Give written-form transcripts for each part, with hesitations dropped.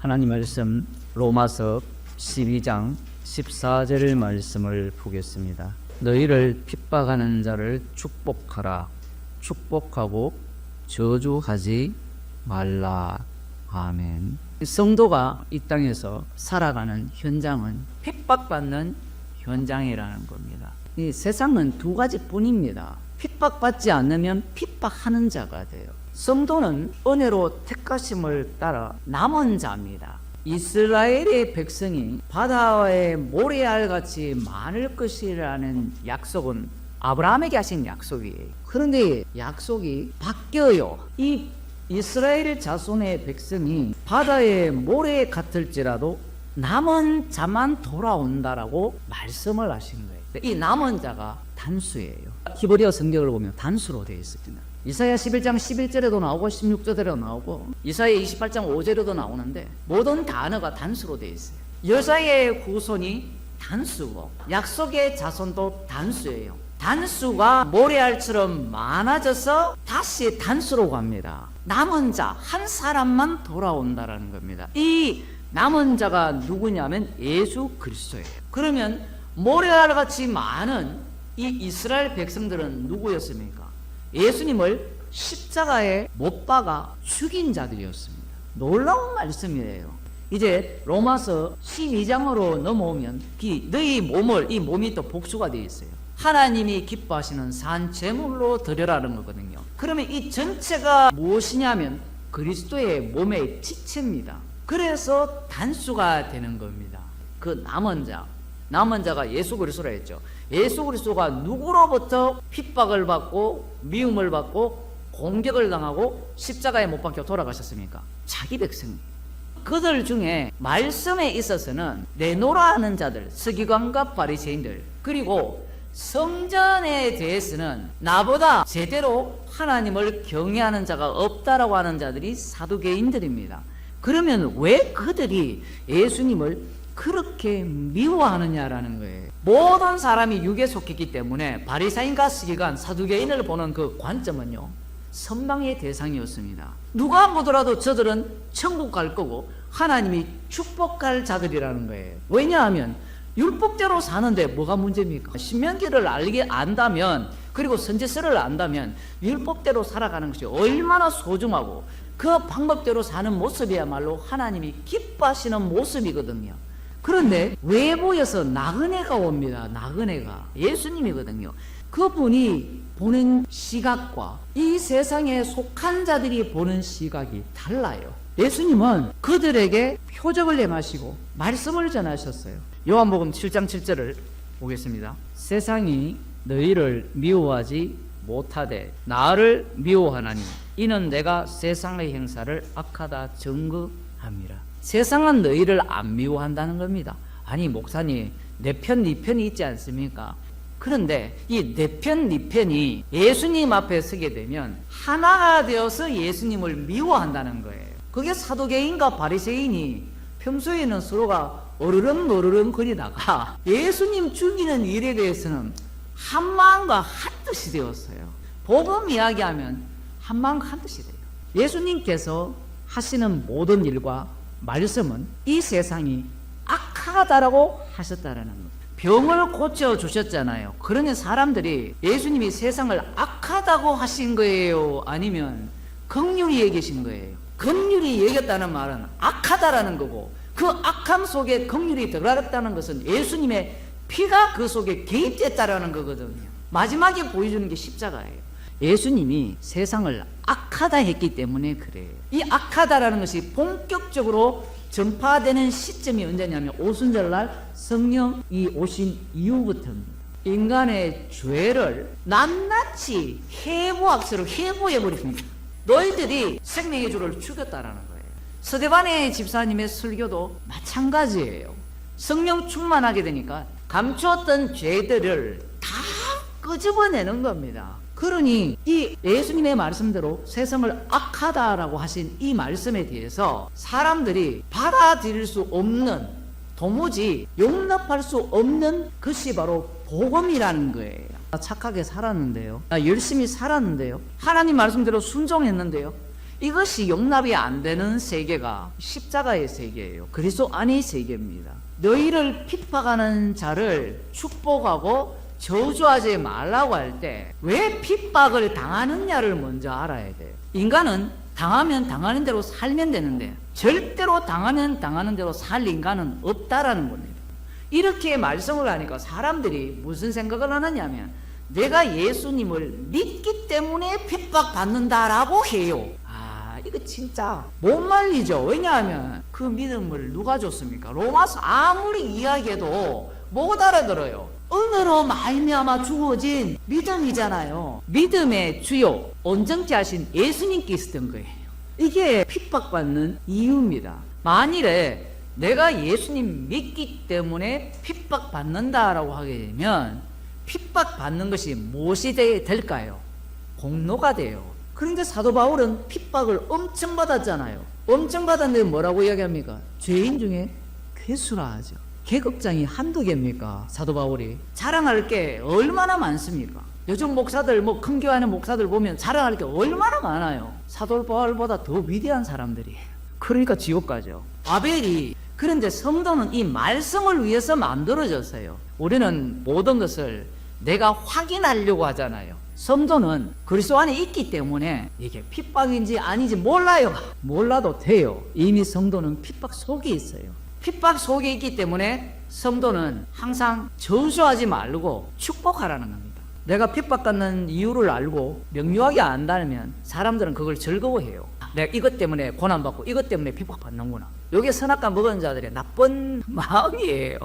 하나님 말씀 로마서 12장 14절 말씀을 보겠습니다. 너희를 핍박하는 자를 축복하라. 축복하고 저주하지 말라. 아멘. 성도가 이 땅에서 살아가는 현장은 핍박받는 현장이라는 겁니다. 이 세상은 두 가지뿐입니다. 핍박받지 않으면 핍박하는 자가 돼요. 성도는 은혜로 택하심을 따라 남은 자입니다. 이스라엘의 백성이 바다의 모래알같이 많을 것이라는 약속은 아브라함에게 하신 약속이에요. 그런데 약속이 바뀌어요. 이 이스라엘 자손의 백성이 바다의 모래 같을지라도 남은 자만 돌아온다라고 말씀을 하신 거예요. 이 남은 자가 단수예요. 히브리어 성경을 보면 단수로 되어 있습니다. 이사야 11장 11절에도 나오고 16절에도 나오고 이사야 28장 5절에도 나오는데 모든 단어가 단수로 되어 있어요. 여자의 후손이 단수고 약속의 자손도 단수예요. 단수가 모래알처럼 많아져서 다시 단수로 갑니다. 남은 자 한 사람만 돌아온다라는 겁니다. 이 남은 자가 누구냐면 예수 그리스도예요. 그러면 모래알같이 많은 이 이스라엘 백성들은 누구였습니까? 예수님을 십자가에 못 박아 죽인 자들이었습니다. 놀라운 말씀이에요. 이제 로마서 12장으로 넘어오면 너희 몸을, 이 몸이 또 복수가 되어 있어요. 하나님이 기뻐하시는 산 제물로 드려라는 거거든요. 그러면 이 전체가 무엇이냐면 그리스도의 몸의 지체입니다. 그래서 단수가 되는 겁니다. 그 남은 자가 예수 그리스도라 했죠. 예수 그리스도가 누구로부터 핍박을 받고 미움을 받고 공격을 당하고 십자가에 못 박혀 돌아가셨습니까? 자기 백성. 그들 중에 말씀에 있어서는 내노라 하는 자들, 서기관과 바리새인들, 그리고 성전에 대해서는 나보다 제대로 하나님을 경외하는 자가 없다라고 하는 자들이 사두개인들입니다. 그러면 왜 그들이 예수님을 그렇게 미워하느냐라는 거예요. 모든 사람이 육에 속했기 때문에 바리새인과 서기관, 사두개인을 보는 그 관점은요, 선망의 대상이었습니다. 누가 보더라도 저들은 천국 갈 거고 하나님이 축복할 자들이라는 거예요. 왜냐하면 율법대로 사는데 뭐가 문제입니까? 신명기를 안다면, 그리고 선지서를 안다면 율법대로 살아가는 것이 얼마나 소중하고 그 방법대로 사는 모습이야말로 하나님이 기뻐하시는 모습이거든요. 그런데 외부에서 나그네가 옵니다. 나그네가 예수님이거든요. 그분이 보는 시각과 이 세상에 속한 자들이 보는 시각이 달라요. 예수님은 그들에게 표적을 내마시고 말씀을 전하셨어요. 요한복음 7장 7절을 보겠습니다. 세상이 너희를 미워하지 못하되 나를 미워하나니 이는 내가 세상의 행사를 악하다 증거함이라. 세상은 너희를 안 미워한다는 겁니다. 아니 목사님, 내 편, 네 편이 있지 않습니까? 그런데 이 내 편, 네 편이 예수님 앞에 서게 되면 하나가 되어서 예수님을 미워한다는 거예요. 그게 사두개인과 바리새인이 평소에는 서로가 어르렁 거리다가 예수님 죽이는 일에 대해서는 한 마음과 한 뜻이 되었어요. 복음 이야기하면 한 마음과 한 뜻이 돼요. 예수님께서 하시는 모든 일과 말씀은 이 세상이 악하다라고 하셨다라는 것. 병을 고쳐주셨잖아요. 그러니 사람들이 예수님이 세상을 악하다고 하신 거예요? 아니면 긍휼히 여기신 거예요? 긍휼히 여겼다는 말은 악하다라는 거고, 그 악함 속에 긍휼이 들어갔다는 것은 예수님의 피가 그 속에 개입됐다라는 거거든요. 마지막에 보여주는 게 십자가예요. 예수님이 세상을 악하다 했기 때문에 그래요. 이 악하다라는 것이 본격적으로 전파되는 시점이 언제냐면 오순절날 성령이 오신 이후부터입니다. 인간의 죄를 낱낱이 해부학서로 해부해버립니다. 너희들이 생명의 주를 죽였다라는 거예요. 스데반의 집사님의 설교도 마찬가지예요. 성령 충만하게 되니까 감추었던 죄들을 다 끄집어내는 겁니다. 그러니 이 예수님의 말씀대로 세상을 악하다라고 하신 이 말씀에 대해서 사람들이 받아들일 수 없는, 도무지 용납할 수 없는 것이 바로 복음이라는 거예요. 나 착하게 살았는데요, 나 열심히 살았는데요, 하나님 말씀대로 순종했는데요, 이것이 용납이 안 되는 세계가 십자가의 세계예요. 그리스도 안의 세계입니다. 너희를 핍박하는 자를 축복하고 저주하지 말라고 할 때 왜 핍박을 당하느냐를 먼저 알아야 돼요. 인간은 당하면 당하는 대로 살면 되는데 절대로 당하면 당하는 대로 살 인간은 없다라는 겁니다. 이렇게 말씀을 하니까 사람들이 무슨 생각을 하느냐면 내가 예수님을 믿기 때문에 핍박받는다라고 해요. 이거 진짜 못 말리죠. 왜냐하면 그 믿음을 누가 줬습니까? 로마서 아무리 이야기해도 못 알아들어요. 은혜로 말미암아 주어진 믿음이잖아요. 믿음의 주요 온정자신 예수님께 있었던 거예요. 이게 핍박받는 이유입니다. 만일에 내가 예수님 믿기 때문에 핍박받는다라고 하게 되면 핍박받는 것이 무엇이 될까요? 공로가 돼요. 그런데 사도 바울은 핍박을 엄청 받았잖아요. 엄청 받았는데 뭐라고 이야기합니까? 죄인 중에 괴수라 하죠. 계급장이 한두 개입니까? 사도 바울이 자랑할 게 얼마나 많습니까? 요즘 목사들 큰 교회하는 목사들 보면 자랑할 게 얼마나 많아요. 사도 바울보다 더 위대한 사람들이에요. 그러니까 지옥 가죠. 아벨이. 그런데 성도는 이 말씀을 위해서 만들어졌어요. 우리는 모든 것을 내가 확인하려고 하잖아요. 성도는 그리스도 안에 있기 때문에 이게 핍박인지 아닌지 몰라요. 몰라도 돼요. 이미 성도는 핍박 속에 있어요. 핍박 속에 있기 때문에 성도는 항상 저주하지 말고 축복하라는 겁니다. 내가 핍박받는 이유를 알고 명료하게 안다면 사람들은 그걸 즐거워해요. 내가 이것 때문에 고난받고 이것 때문에 핍박받는구나. 이게 선악과 먹은 자들의 나쁜 마음이에요.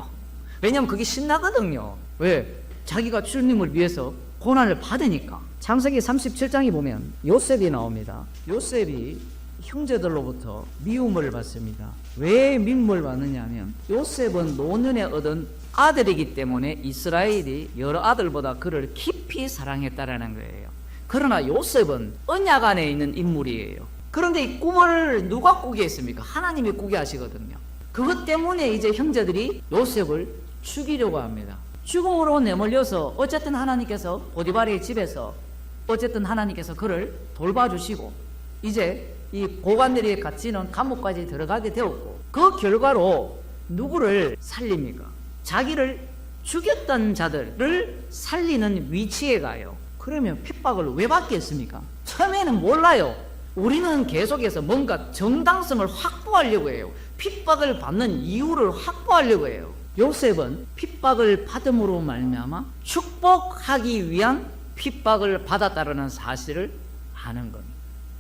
왜냐하면 그게 신나거든요. 왜? 자기가 주님을 위해서 고난을 받으니까. 창세기 37장에 보면 요셉이 나옵니다. 요셉이 형제들로부터 미움을 받습니다. 왜 미움을 받느냐 하면 요셉은 노년에 얻은 아들이기 때문에 이스라엘이 여러 아들보다 그를 깊이 사랑했다라는 거예요. 그러나 요셉은 언약 안에 있는 인물이에요. 그런데 이 꿈을 누가 꾸게 했습니까? 하나님이 꾸게 하시거든요. 그것 때문에 이제 형제들이 요셉을 죽이려고 합니다. 죽음으로 내몰려서 어쨌든 하나님께서 보디발의 집에서 어쨌든 하나님께서 그를 돌봐주시고 이제 이 고관들이 갇히는 감옥까지 들어가게 되었고 그 결과로 누구를 살립니까? 자기를 죽였던 자들을 살리는 위치에 가요. 그러면 핍박을 왜 받겠습니까? 처음에는 몰라요. 우리는 계속해서 뭔가 정당성을 확보하려고 해요. 핍박을 받는 이유를 확보하려고 해요. 요셉은 핍박을 받음으로 말미암아 축복하기 위한 핍박을 받았다는 사실을 아는 겁니다.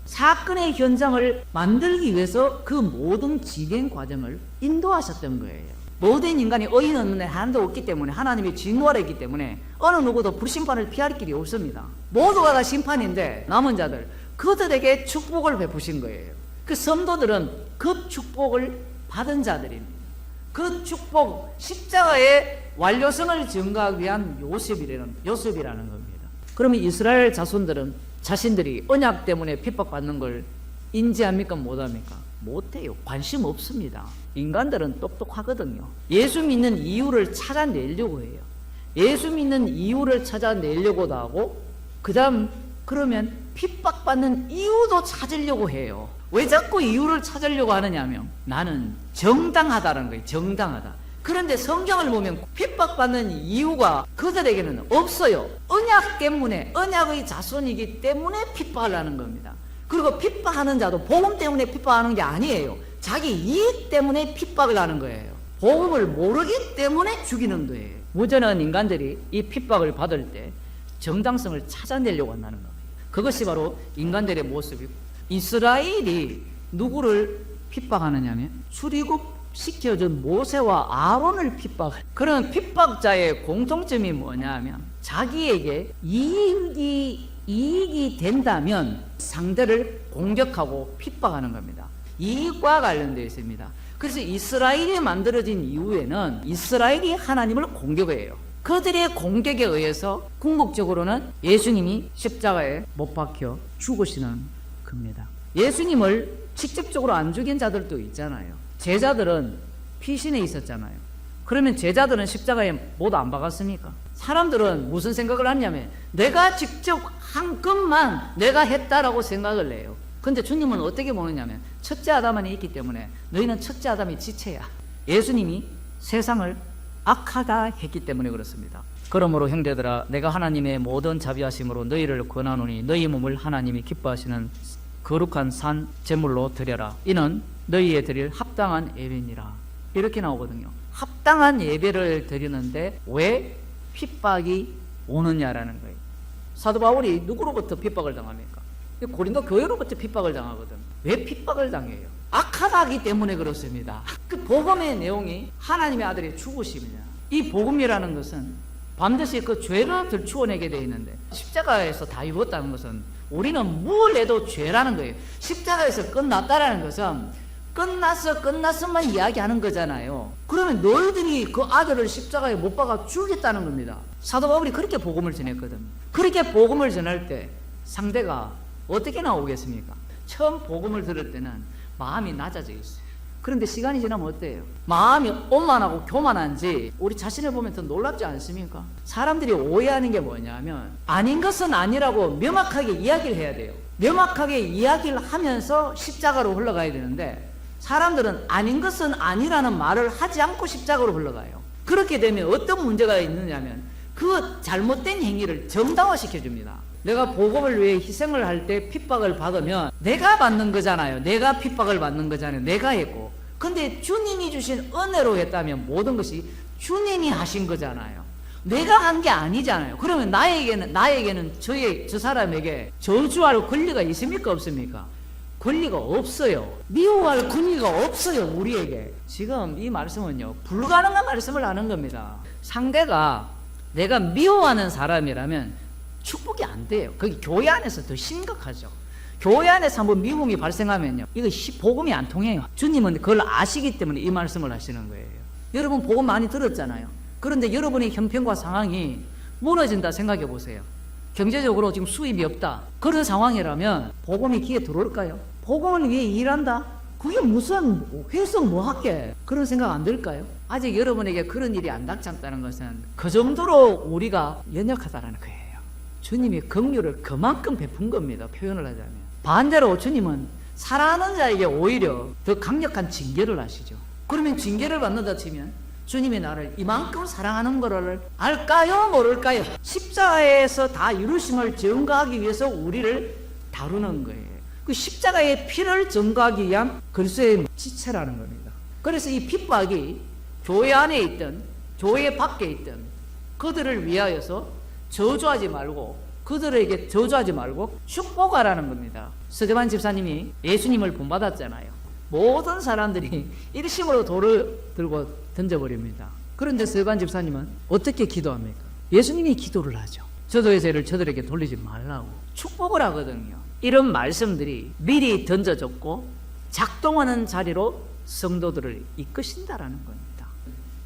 사건의 현장을 만들기 위해서 그 모든 진행 과정을 인도하셨던 거예요. 모든 인간이 의인 없는 한도 없기 때문에 하나님이 진노하랬기 때문에 어느 누구도 불심판을 피할 길이 없습니다. 모두가 다 심판인데 남은 자들 그들에게 축복을 베푸신 거예요. 그 성도들은 그 축복을 받은 자들입니다. 그 축복 십자가의 완료성을 증가하기 위한 요셉이라는 겁니다. 그러면 이스라엘 자손들은 자신들이 언약 때문에 핍박받는 걸 인지합니까? 못합니까? 못해요. 관심 없습니다. 인간들은 똑똑하거든요. 예수 믿는 이유를 찾아내려고 해요. 예수 믿는 이유를 찾아내려고도 하고 그 다음 그러면 핍박받는 이유도 찾으려고 해요. 왜 자꾸 이유를 찾으려고 하느냐면 나는 정당하다는 거예요. 정당하다. 그런데 성경을 보면 핍박받는 이유가 그들에게는 없어요. 언약 때문에 언약의 자손이기 때문에 핍박을 하는 겁니다. 그리고 핍박하는 자도 복음 때문에 핍박하는 게 아니에요. 자기 이익 때문에 핍박을 하는 거예요. 복음을 모르기 때문에 죽이는 거예요. 무죄한 인간들이 이 핍박을 받을 때 정당성을 찾아내려고 한다는 겁니다. 그것이 바로 인간들의 모습이고 이스라엘이 누구를 핍박하느냐면 출애굽시켜준 모세와 아론을 핍박을. 그런 핍박자의 공통점이 뭐냐면 자기에게 이익이 된다면 상대를 공격하고 핍박하는 겁니다. 이익과 관련되어 있습니다. 그래서 이스라엘이 만들어진 이후에는 이스라엘이 하나님을 공격해요. 그들의 공격에 의해서 궁극적으로는 예수님이 십자가에 못 박혀 죽으시는 겁니다. 예수님을 직접적으로 안 죽인 자들도 있잖아요. 제자들은 피신에 있었잖아요. 그러면 제자들은 십자가에 못 안 박았습니까? 사람들은 무슨 생각을 하냐면 내가 직접 한 것만 내가 했다라고 생각을 해요. 근데 주님은 어떻게 보느냐면 첫째 아담이 있기 때문에 너희는 첫째 아담의 지체야. 예수님이 세상을 악하다 했기 때문에 그렇습니다. 그러므로 형제들아, 내가 하나님의 모든 자비하심으로 너희를 권하노니 너희 몸을 하나님이 기뻐하시는 거룩한 산 제물로 드려라. 이는 너희에 드릴 합당한 예배니라. 이렇게 나오거든요. 합당한 예배를 드리는데 왜 핍박이 오느냐라는 거예요. 사도 바울이 누구로부터 핍박을 당합니까? 고린도 교회로부터 핍박을 당하거든. 왜 핍박을 당해요? 악하다기 때문에 그렇습니다. 그 복음의 내용이 하나님의 아들의 죽으심이냐. 이 복음이라는 것은 반드시 그 죄를 들추어내게 되어 있는데, 십자가에서 다 이뤘다는 것은 우리는 뭘 해도 죄라는 거예요. 십자가에서 끝났다라는 것은 끝났어만 이야기하는 거잖아요. 그러면 너희들이 그 아들을 십자가에 못 박아 죽였다는 겁니다. 사도 바울이 그렇게 복음을 전했거든. 그렇게 복음을 전할 때 상대가 어떻게 나오겠습니까? 처음 복음을 들을 때는 마음이 낮아져 있어요. 그런데 시간이 지나면 어때요? 마음이 오만하고 교만한지 우리 자신을 보면 더 놀랍지 않습니까? 사람들이 오해하는 게 뭐냐면 아닌 것은 아니라고 명확하게 이야기를 해야 돼요. 명확하게 이야기를 하면서 십자가로 흘러가야 되는데 사람들은 아닌 것은 아니라는 말을 하지 않고 십자가로 흘러가요. 그렇게 되면 어떤 문제가 있느냐면 그 잘못된 행위를 정당화시켜 줍니다. 내가 복음을 위해 희생을 할 때 핍박을 받으면 내가 받는 거잖아요. 내가 핍박을 받는 거잖아요. 내가 했고. 근데 주님이 주신 은혜로 했다면 모든 것이 주님이 하신 거잖아요. 내가 한 게 아니잖아요. 그러면 나에게는 저 사람에게 저주할 권리가 있습니까? 없습니까? 권리가 없어요. 미워할 권리가 없어요. 우리에게. 지금 이 말씀은요, 불가능한 말씀을 하는 겁니다. 상대가 내가 미워하는 사람이라면 축복이 안 돼요. 그게 교회 안에서 더 심각하죠. 교회 안에서 한번 미움이 발생하면요, 이거 복음이 안 통해요. 주님은 그걸 아시기 때문에 이 말씀을 하시는 거예요. 여러분 복음 많이 들었잖아요. 그런데 여러분의 형편과 상황이 무너진다 생각해 보세요. 경제적으로 지금 수입이 없다. 그런 상황이라면 복음이 귀에 들어올까요? 복음을 위해 일한다? 그게 무슨 회사 뭐 할게? 그런 생각 안 들까요? 아직 여러분에게 그런 일이 안 닥쳤다는 것은 그 정도로 우리가 연약하다는 거예요. 주님이 긍휼을 그만큼 베푼 겁니다. 표현을 하자면. 반대로 주님은 사랑하는 자에게 오히려 더 강력한 징계를 하시죠. 그러면 징계를 받는다 치면 주님이 나를 이만큼 사랑하는 것을 알까요? 모를까요? 십자가에서 다 이루심을 증거하기 위해서 우리를 다루는 거예요. 그 십자가의 피를 증거하기 위한 그리스도의 지체라는 겁니다. 그래서 이 핍박이 교회 안에 있든 교회 밖에 있든 그들을 위하여서 저주하지 말고, 그들에게 저주하지 말고 축복하라는 겁니다. 스데반 집사님이 예수님을 본받았잖아요. 모든 사람들이 일심으로 돌을 들고 던져버립니다. 그런데 스데반 집사님은 어떻게 기도합니까? 예수님이 기도를 하죠. 저도의 죄를 저들에게 돌리지 말라고 축복을 하거든요. 이런 말씀들이 미리 던져졌고 작동하는 자리로 성도들을 이끄신다라는 겁니다.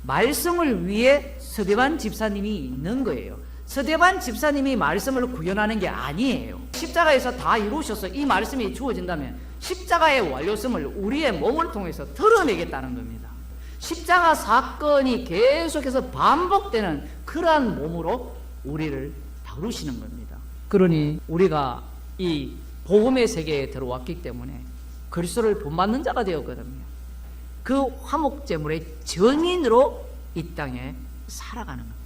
말씀을 위해 스데반 집사님이 있는 거예요. 스데반 집사님이 말씀을 구현하는 게 아니에요. 십자가에서 다 이루셔서 이 말씀이 주어진다면 십자가의 완료성을 우리의 몸을 통해서 드러내겠다는 겁니다. 십자가 사건이 계속해서 반복되는 그러한 몸으로 우리를 다루시는 겁니다. 그러니 우리가 이 복음의 세계에 들어왔기 때문에 그리스도를 본받는 자가 되었거든요. 그 화목제물의 증인으로 이 땅에 살아가는 겁니다.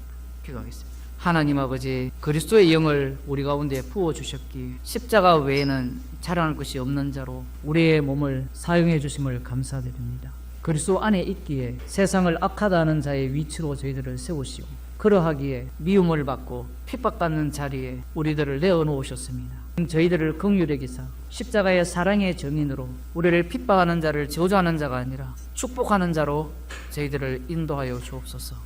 기도하겠습니다. 하나님 아버지, 그리스도의 영을 우리 가운데 부어주셨기, 십자가 외에는 자랑할 것이 없는 자로 우리의 몸을 사용해 주심을 감사드립니다. 그리스도 안에 있기에 세상을 악하다 하는 자의 위치로 저희들을 세우시고, 그러하기에 미움을 받고 핍박받는 자리에 우리들을 내어놓으셨습니다. 저희들을 긍휼히 여기사 십자가의 사랑의 증인으로 우리를 핍박하는 자를 저주하는 자가 아니라 축복하는 자로 저희들을 인도하여 주옵소서.